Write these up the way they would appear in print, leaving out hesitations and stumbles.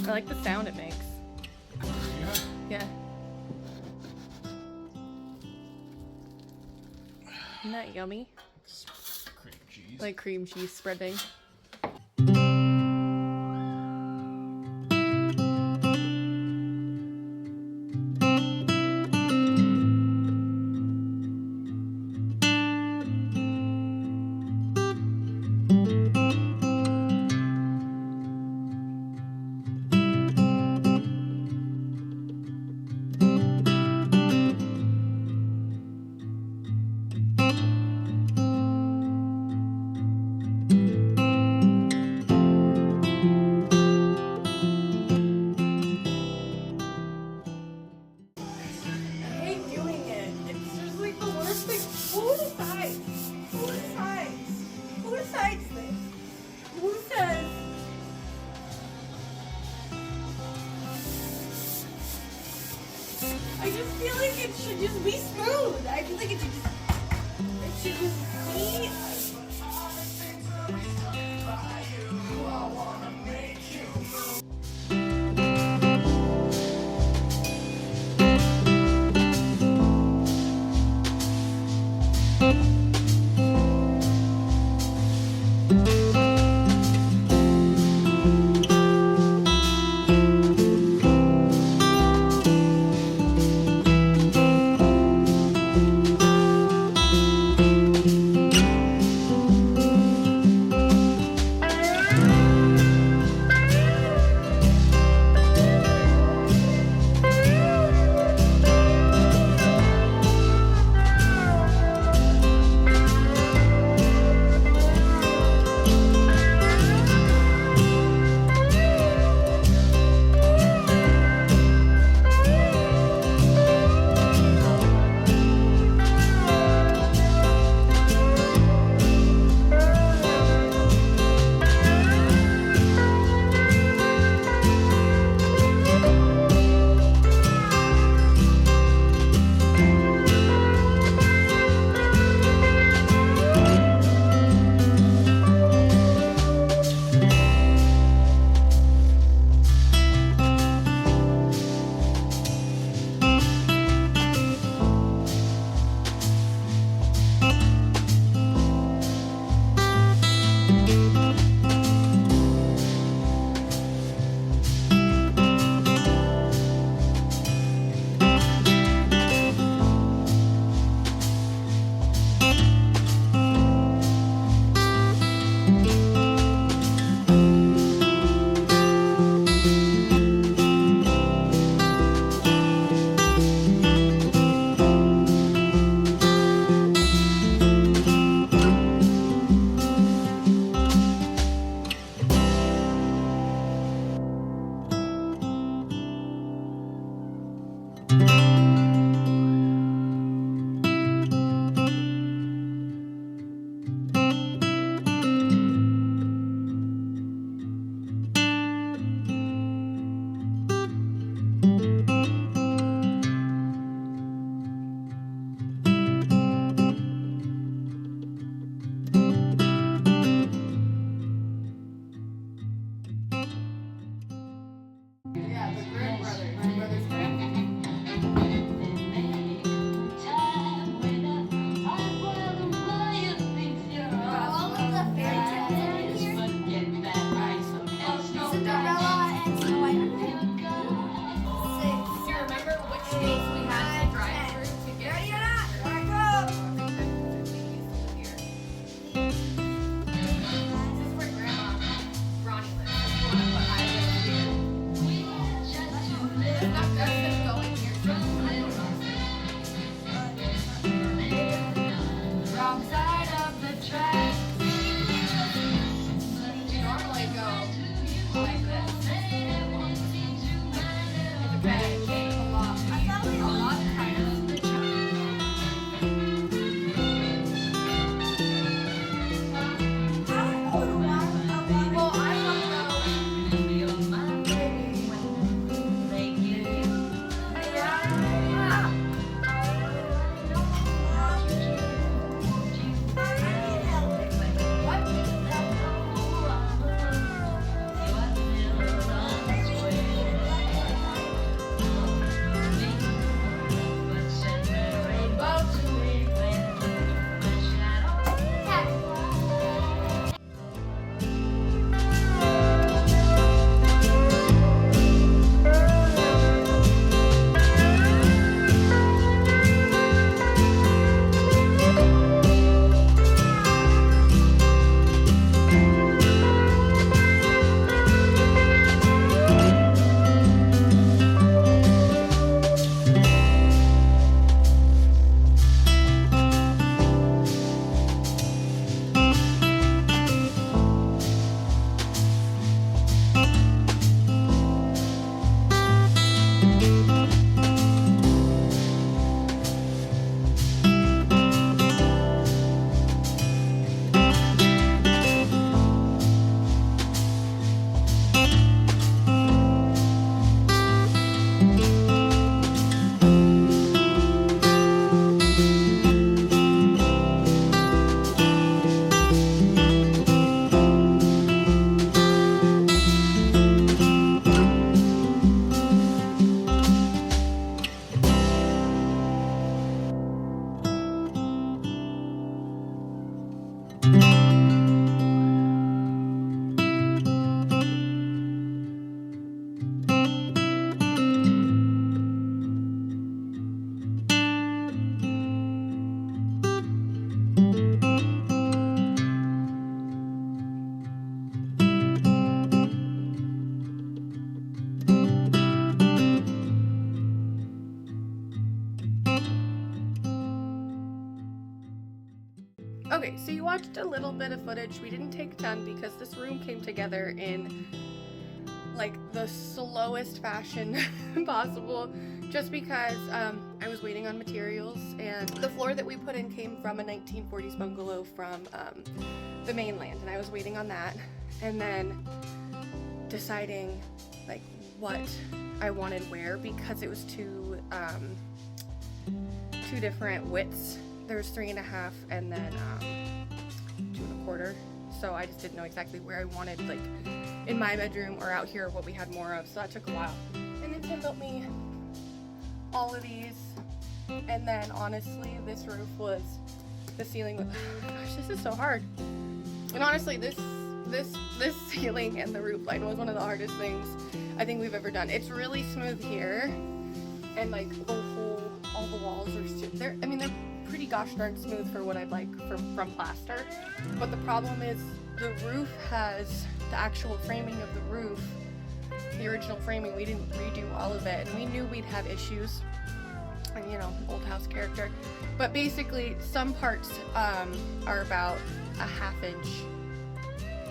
I like the sound it makes. Yeah. Isn't that yummy? Cream cheese. Like cream cheese spreading. I just feel like it should just be smooth. I feel like it should just be. Yeah, the Grimm brothers. The brothers Grimm. All of the fairy tales are in here. Cinderella and Snow White. Six. Do you remember which states we had to drive through to get Ready or not? Here I This is where Grandma Ronnie lives. If you want to put I live here. It's not just them going here. Wrong side of the track. We normally go like this. Okay, a lot. I thought we A lot higher. Well, I want to Okay, so you watched a little bit of footage. We didn't take a ton because this room came together in like the slowest fashion possible, just because I was waiting on materials, and the floor that we put in came from a 1940s bungalow from the mainland, and I was waiting on that, and then deciding like what I wanted where, because it was two different widths. There's 3.5 and then 2.25. So I just didn't know exactly where I wanted, like in my bedroom or out here, what we had more of. So that took a while. And then Tim built me all of these. And then honestly, this roof was the ceiling with, oh gosh, this is so hard. And honestly, this ceiling and the roof line was one of the hardest things I think we've ever done. It's really smooth here, and like all the walls are they're pretty gosh darn smooth for what I'd like from plaster. But the problem is the roof has the actual framing of the roof, the original framing. We didn't redo all of it, and we knew we'd have issues. And you know, old house character. But basically, some parts are about a 1/2 inch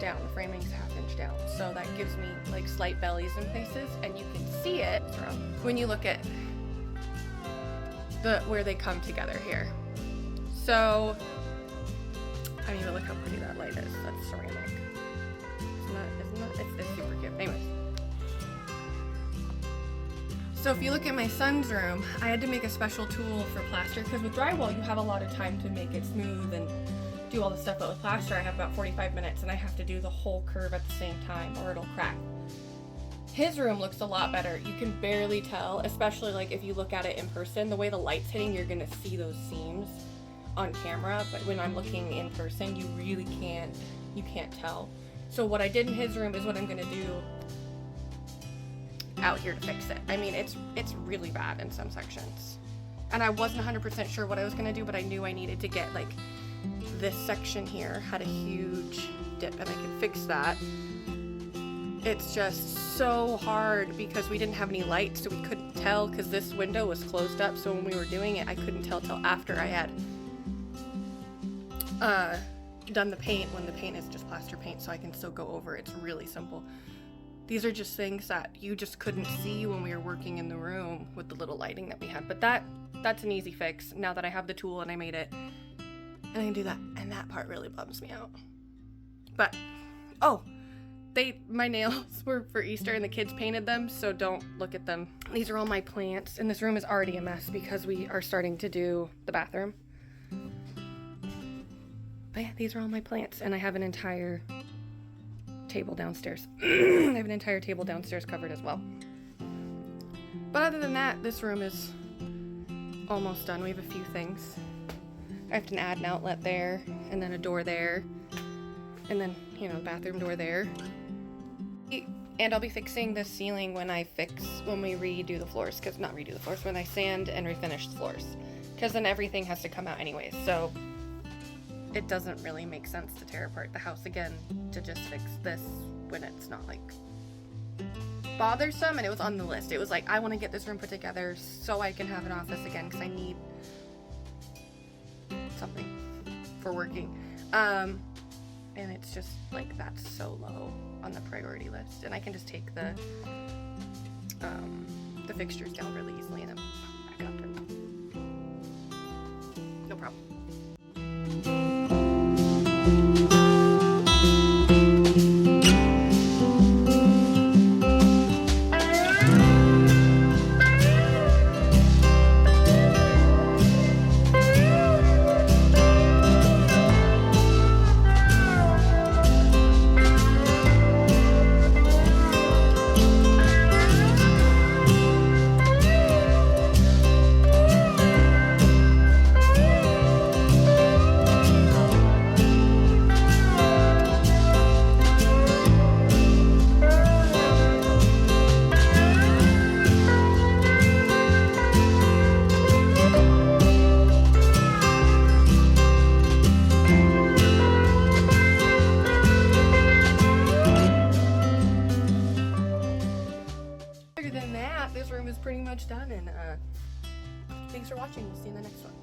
down. The framing's 1/2 inch down, so that gives me like slight bellies in places, and you can see it when you look at where they come together here. So, I mean, look how pretty that light is. That's ceramic. Isn't that? It's super cute. Anyways. So if you look at my son's room, I had to make a special tool for plaster because with drywall, you have a lot of time to make it smooth and do all the stuff, but with plaster, I have about 45 minutes and I have to do the whole curve at the same time or it'll crack. His room looks a lot better. You can barely tell, especially like if you look at it in person, the way the light's hitting, you're gonna see those seams on camera, but when I'm looking in person, you really can't tell. So what I did in his room is what I'm gonna do out here to fix it. I mean, it's really bad in some sections. And I wasn't 100% sure what I was gonna do, but I knew I needed to get like this section here had a huge dip and I could fix that. It's just so hard because we didn't have any lights, so we couldn't tell because this window was closed up. So when we were doing it, I couldn't tell till after I had done the paint, when the paint is just plaster paint, so I can still go over. It's really simple. These are just things that you just couldn't see when we were working in the room with the little lighting that we had. But that's an easy fix now that I have the tool and I made it. And I can do that. And that part really bums me out. But, oh, my nails were for Easter and the kids painted them, so don't look at them. These are all my plants, and this room is already a mess because we are starting to do the bathroom. But yeah, these are all my plants, and I have an entire table downstairs. I have an entire table downstairs covered as well. But other than that, this room is almost done. We have a few things. I have to add an outlet there, and then a door there, and then, you know, bathroom door there. And I'll be fixing the ceiling when we redo the floors, when I sand and refinish the floors. Because then everything has to come out anyways, so it doesn't really make sense to tear apart the house again to just fix this when it's not like bothersome. And it was on the list. It was like, I want to get this room put together so I can have an office again because I need something for working. And it's just like, that's so low on the priority list. And I can just take the fixtures down really easily and then back up and no problem. Other than that, this room is pretty much done, and thanks for watching. We'll see you in the next one.